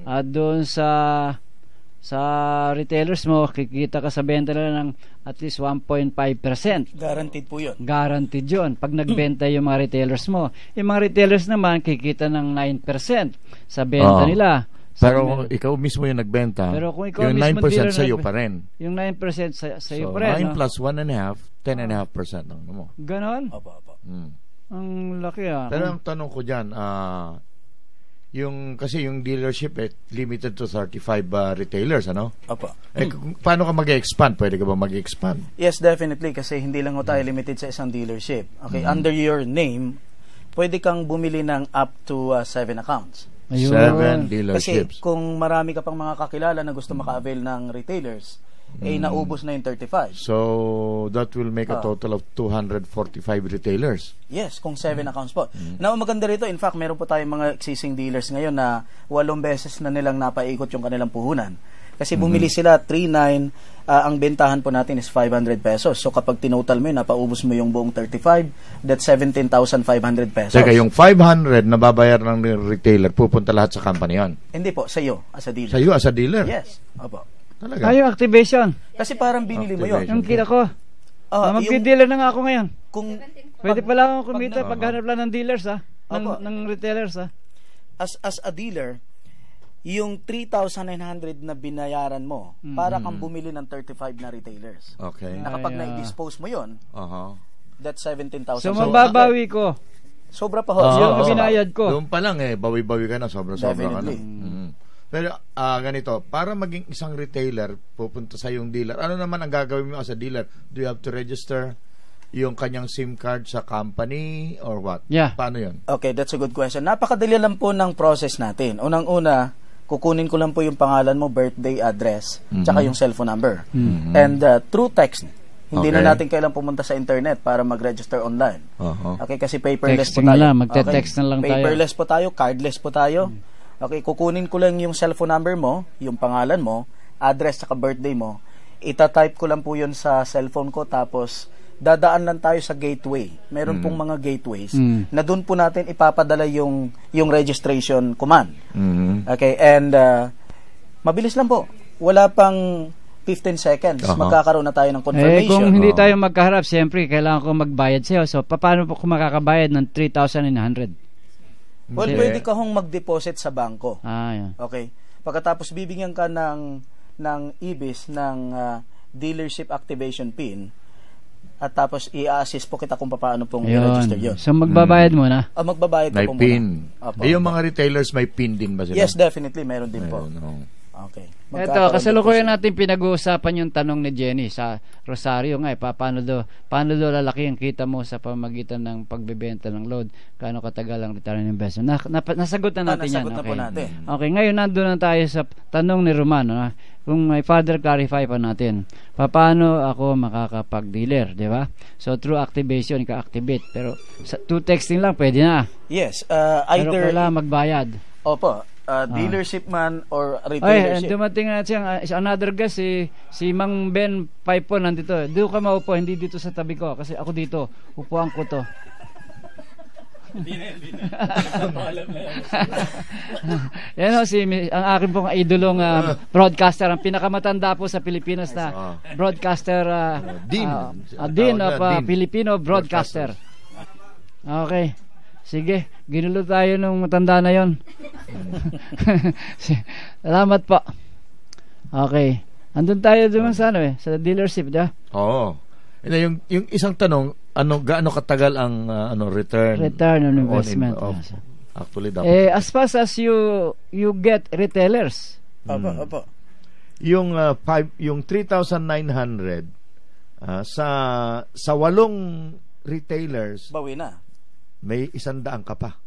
At doon sa retailers mo, kikita ka sa benta nila ng at least 1.5%. Guaranteed po yun. Guaranteed yun. Pag nagbenta yung mga retailers mo. Yung mga retailers naman, kikita ng 9% sa benta nila. Pero kung ikaw mismo yung nagbenta, pero kung ikaw yung mismo 9% sa iyo pa rin. Yung 9% sa iyo pa rin. So, 9 plus 1.5, 10.5% lang mo. Ganon? Opo. Ang laki Pero ang tanong ko dyan, kasi yung dealership limited to 35 retailers, ano? Opo. Paano ka mag-expand? Pwede ka ba mag-expand? Yes, definitely. Kasi hindi lang tayo limited sa isang dealership. Okay, under your name, pwede kang bumili ng up to 7 accounts. Ayun. 7 dealerships. Kasi kung marami ka pang mga kakilala na gusto maka-avail ng retailers, naubos na yung 35. So, that will make a total of 245 retailers. Yes, kung 7 accounts po. Now, maganda rito, in fact, meron po tayong mga existing dealers ngayon na 8 beses na nilang napaikot yung kanilang puhunan. Kasi bumili sila 3.9, ang bentahan po natin is 500 pesos. So kapag tinotal mo yun, napaubos mo yung buong 35, that's 17,500 pesos. Teka, yung 500 na babayar ng retailer, pupunta lahat sa company yan? Hindi po, sa iyo as a dealer. Sa iyo as a dealer? Yes, opo. Talaga? Yung activation. Kasi parang binili mo yun. Yung kita ko. Magdi-dealer na nga ako ngayon. Pwede pala akong kumita paghanap lang ng dealers ng retailers As a dealer, yung 3,900 na binayaran mo, para kang bumili ng 35 na retailers. Okay. Na kapag na-dispose mo yun, that's 17,000. So, mababawi ko. Sobra pa ho. Yung binayad ko. Doon pa lang bawi-bawi ka na, sobra-sobra ka na. Definitely. Pero ganito, para maging isang retailer, pupunta sa yung dealer, ano naman ang gagawin mo as a dealer? Do you have to register yung kanyang SIM card sa company or what? Yeah. Paano yun? Okay, that's a good question. Napakadali lang po ng process natin. Unang-una, kukunin ko lang po yung pangalan mo, birthday, address, tsaka yung cellphone number. And through text, hindi na natin kailang pumunta sa internet para mag-register online. Okay, kasi paperless Texting po tayo. Magte-text na lang tayo. Paperless po tayo, cardless po tayo. Okay, kukunin ko lang yung cellphone number mo, yung pangalan mo, address tsaka birthday mo. Ita-type ko lang po yun sa cellphone ko, tapos dadaan lang tayo sa gateway. Meron pong mga gateways na doon po natin ipapadala yung registration command. Okay, and mabilis lang po. Wala pang 15 seconds, magkakaroon na tayo ng confirmation. Kung hindi tayo magkaharap, siyempre, kailangan ko magbayad sa'yo. So, paano po kung makakabayad ng 3,900? Well, pwede ka hong mag-deposit sa bangko. Yan. Okay. Pagkatapos bibigyan ka ng IBIS ng dealership activation PIN, at tapos i-assist po kita kung paano pong i-register yun. So magbabayad muna? Magbabayad ka may po PIN. muna. Yung mga retailers may PIN din ba sila? Yes, definitely. Meron din po. Okay. Ito, kasalukuyan natin pinag-uusapan yung tanong ni Jenny sa Rosario nga, paano daw lalaki ang kita mo sa pamagitan ng pagbebenta ng load, gaano katagal ang return on investment. Nasagot na natin yan. Nasagot na po natin. Okay, ngayon nandun na tayo sa tanong ni Romano. Kung may further clarify pa natin, paano ako makakapag-dealer, di ba? So through activation, ika-activate, pero through texting lang pwede na. Yes, pero kailangan magbayad. Opo. Dealership man or retailership. Dumating na siya another guest, si Mang Ben Paipo nandito. Doon ka maupo, hindi dito sa tabi ko kasi ako dito, upuan ko to. Yan ang akin pong idolong broadcaster, ang pinakamatanda po sa Pilipinas na broadcaster, Dean of Filipino Broadcaster. Okay. Sige, ginulo tayo nung matanda na yon. Salamat po. Okay. Andun tayo doon sa sa dealership, di ba? Oo. Yung isang tanong, gaano katagal ang return on investment? Actually, dapat. As fast as you get retailers. Opo. Yung 3,900 sa 8 retailers, bawi na. May 100 ka pa.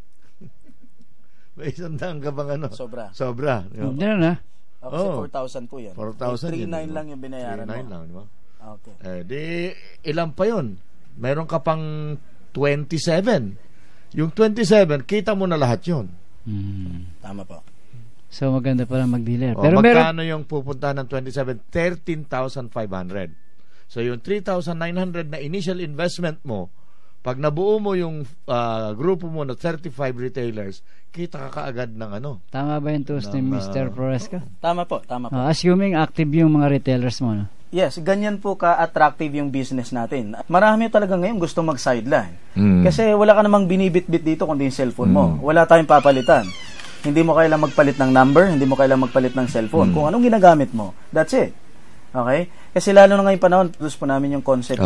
May 100 ka bang Sobra. Hindi na. Okay, 4,000 po yan. 4,000 3,900 lang yung binayaran mo. 3,900 lang, di ba? Okay. Di, ilan pa yun? Meron ka pang 27. Yung 27, kita mo na lahat yun. Tama po. So, maganda pala mag-dealer. Pero magkano yung pupunta ng 27? 13,500. So, yung 3,900 na initial investment mo, Pag nabuo mo yung grupo mo na 35 retailers, kita ka kaagad ng ano. Tama ba yung tools ni Mr. Floresca? Tama po, tama po. Assuming active yung mga retailers mo, no? Yes, ganyan po ka-attractive yung business natin. Marami talaga ngayon gusto mag-sideline. Kasi wala ka namang binibit-bit dito kundi yung cellphone mo. Wala tayong papalitan. Hindi mo kailangang magpalit ng number, hindi mo kailangang magpalit ng cellphone. Kung anong ginagamit mo, that's it. Okay? Kasi lalo na ngayong panahon, gusto po namin yung concept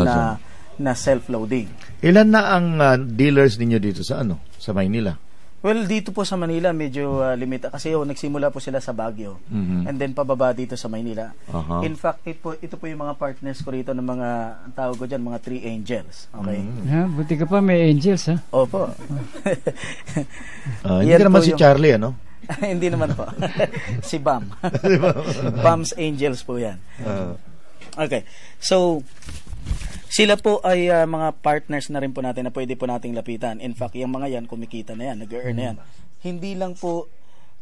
na self-loading. Ilan na ang dealers ninyo dito sa sa Maynila? Well, dito po sa Manila, medyo limita. Kasi nagsimula po sila sa Baguio. And then pababa dito sa Maynila. In fact, ito po yung mga partners ko rito ng mga, ang tawag ko dyan, mga 3 angels. Okay? Buti ka pa may angels, ha? Opo. Hindi ka naman si Charlie, ano? Hindi naman po. Si Bam. Bam's Angels po yan. Okay. So, sila po ay mga partners na rin po natin na pwede po nating lapitan. In fact, yung mga yan, kumikita na yan, nag-earn na yan. Hindi lang po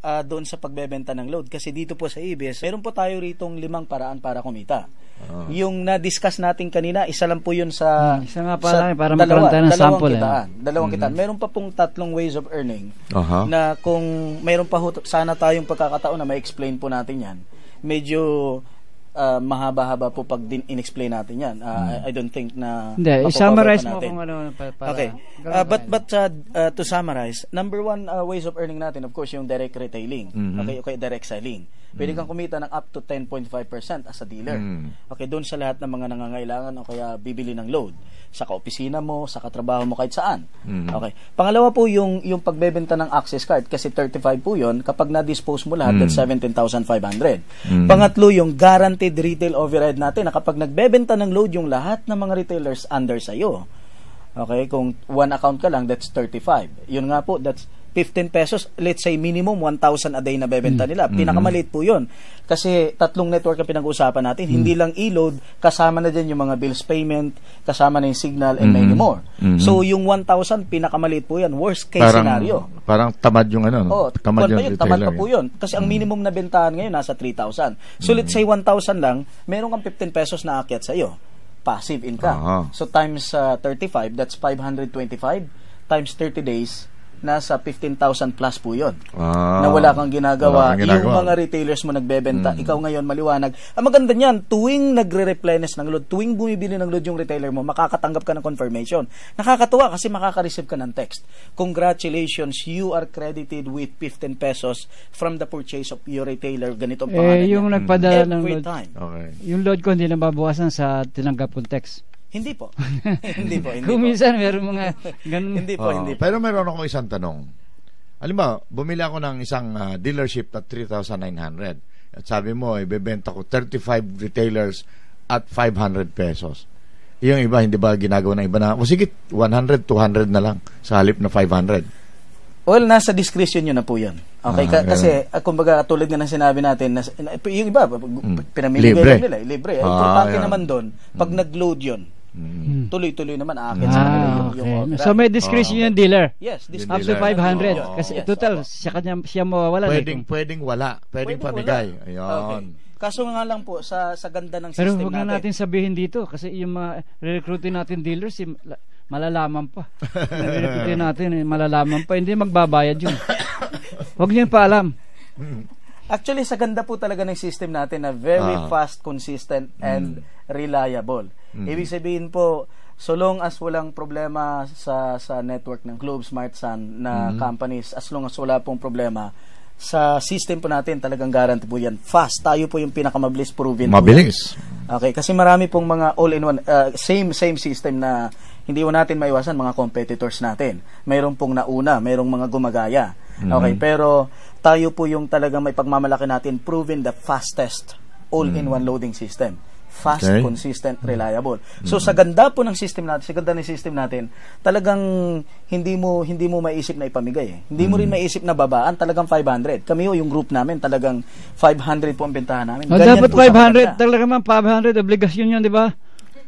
doon sa pagbebenta ng load. Kasi dito po sa ABS, meron po tayo ritong 5 paraan para kumita. Yung na-discuss natin kanina, isa lang po yun sa... isa nga pala para magkaroon tayo ng sample. Dalawang kitaan. Meron pa pong 3 ways of earning na kung meron pa sana tayong pagkakataon na ma-explain po natin yan. Medyo... mahaba-haba po pag in-explain natin yan. I don't think na i-summarize mo kung ano para okay. But to summarize, number 1 ways of earning natin, of course, yung direct retailing. Okay, direct selling. Pwede kang kumita ng up to 10.5% as a dealer. Okay, doon sa lahat ng mga nangangailangan o kaya bibili ng load. Sa kaopisina mo, sa katrabaho mo, kahit saan. Okay. Pangalawa po yung pagbebenta ng access card kasi 35 po yun. Kapag na-dispose mo lahat, that's 17,500. Pangatlo, yung guaranteed retail overhead natin na kapag nagbebenta ng load yung lahat ng mga retailers under sa'yo. Okay, kung 1 account ka lang, that's 35. Yun nga po, that's 15 pesos, let's say minimum 1,000 a day na bebenta nila. Pinakamaliit po yun. Kasi 3 network ang pinag-uusapan natin. Hindi lang e-load, kasama na din yung mga bills payment, kasama na yung signal, and many more. So, yung 1,000, pinakamaliit po yan. Worst case scenario. Parang tamad yung tamad pa po yun. Kasi ang minimum na bentahan ngayon, nasa 3,000. So, let's say 1,000 lang, meron kang 15 pesos na aakyat sa'yo. Passive income. So, times 35, that's 525. Times 30 days, nasa 15,000 plus po yun. Na wala kang ginagawa. Yung mga retailers mo nagbebenta, ikaw ngayon maliwanag. Ang maganda niyan, tuwing nagre-replenish ng load, tuwing bumibili ng load yung retailer mo, makakatanggap ka ng confirmation. Nakakatuwa kasi makaka-receive ka ng text. Congratulations, you are credited with 15 pesos from the purchase of your retailer. Ganitong pangalan yung niya. nagpadala ng Every load. time. Okay. Yung load ko hindi na babawasan sa tinanggap kong text. Hindi po. Hindi po. Kung minsan meron mga ganun. Hindi po, hindi po. Pero meron ako isang tanong. Alam mo, bumili ako ng isang dealership at 3,900. At sabi mo, ibebenta ko 35 retailers at 500 pesos. Yung iba, hindi ba ginagawa ng iba na, o sige, 100, 200 na lang sa halip na 500? Well, nasa discretion yun na po yan. Okay, kasi kumbaga tulad nga ng sinabi natin, yung iba, pinamimigay nila, libre. Importante naman doon, pag nag-load yun, tuloy-tuloy naman aakit sa kanila yung so may discretion yung dealer. Yes, up to 500 kasi total siya mawawala. Pwedeng wala, pwedeng pamigay. Ayun. Okay. Kaso nga lang po sa ganda ng pero system natin. Pero huwag na natin sabihin dito kasi yung mga re-recruitin natin dealers malalaman pa. Re-recruitin natin malalaman pa, hindi magbabayad yun. Huwag niyo pa alam. Actually, sa ganda po talaga ng system natin na very fast, consistent, and reliable. Ibig sabihin po, so long as walang problema sa network ng Globe, Smart Sun na companies, as long as wala pong problema, sa system po natin talagang guarantee po yan. Fast. Tayo po yung pinakamabilis proven. Mabilis. Okay, kasi marami pong mga all-in-one, same system na hindi mo natin maiwasan mga competitors natin. Mayroon pong nauna, mayroong mga gumagaya. Okay, pero tayo po yung talagang may pagmamalaki natin, proven the fastest all-in-one loading system. Fast, consistent, reliable. So sa ganda po ng system natin, sa ganda ng system natin, talagang hindi mo maiisip na ipamigay. Hindi mo rin maiisip na babaan, talagang 500. Kami yung group namin, talagang 500 po ang bentahan namin. Dapat 500, talaga man 500 obligasyon 'yun, di ba?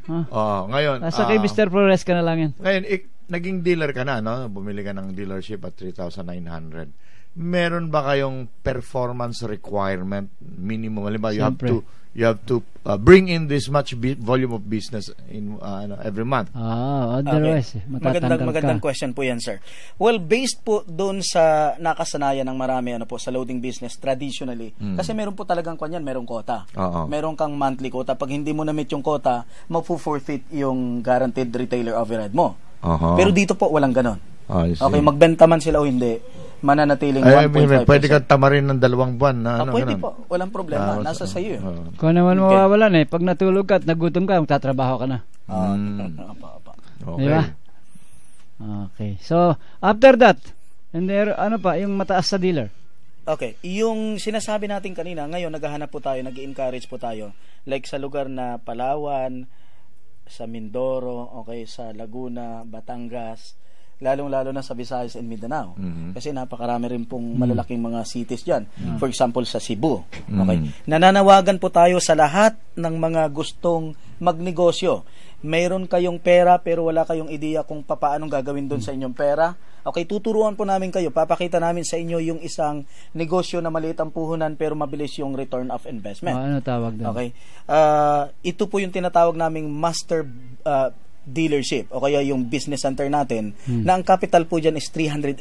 Ngayon nasa kay Mr. Flores ka na lang yan. Ngayon naging dealer ka na, no? Bumili ka ng dealership at 3,900. meron ba kayong performance requirement minimum? Halimbawa, you have to bring in this much volume of business in every month. Otherwise, magandang question po yan, sir. Well, based po doon sa nakasanayan ng marami sa loading business traditionally, kasi meron po talagang kanyan, merong quota. Meron kang monthly quota. Pag hindi mo na-meet yung quota, mag-forfeit yung guaranteed retailer overhead mo. Pero dito po walang ganon. Okay, magbenta man sila o hindi, mananatiling 1.5%. Pwede ka tamarin ng 2 buwan na pwede po, walang problema, nasa sa iyo. Kung naman mawawalan pag natulog ka at nagutom ka, magtatrabaho ka na. Okay. Diba? Okay. So, after that, and there, yung mataas sa dealer? Okay, yung sinasabi natin kanina, ngayon naghahanap po tayo, nag-encourage po tayo, like sa lugar na Palawan, sa Mindoro, okay, sa Laguna, Batangas, lalong-lalo na sa Visayas and Mindanao. Kasi napakarami rin pong malalaking mga cities dyan. For example, sa Cebu. Okay? Nananawagan po tayo sa lahat ng mga gustong magnegosyo. Mayroon kayong pera pero wala kayong ideya kung paano gagawin doon sa inyong pera. Okay, tuturuan po namin kayo. Papakita namin sa inyo yung isang negosyo na maliit ang puhunan pero mabilis yung return of investment. Ano tawag doon? Okay. Ito po yung tinatawag naming master dealership o kaya yung business center natin na ang capital po dyan is 380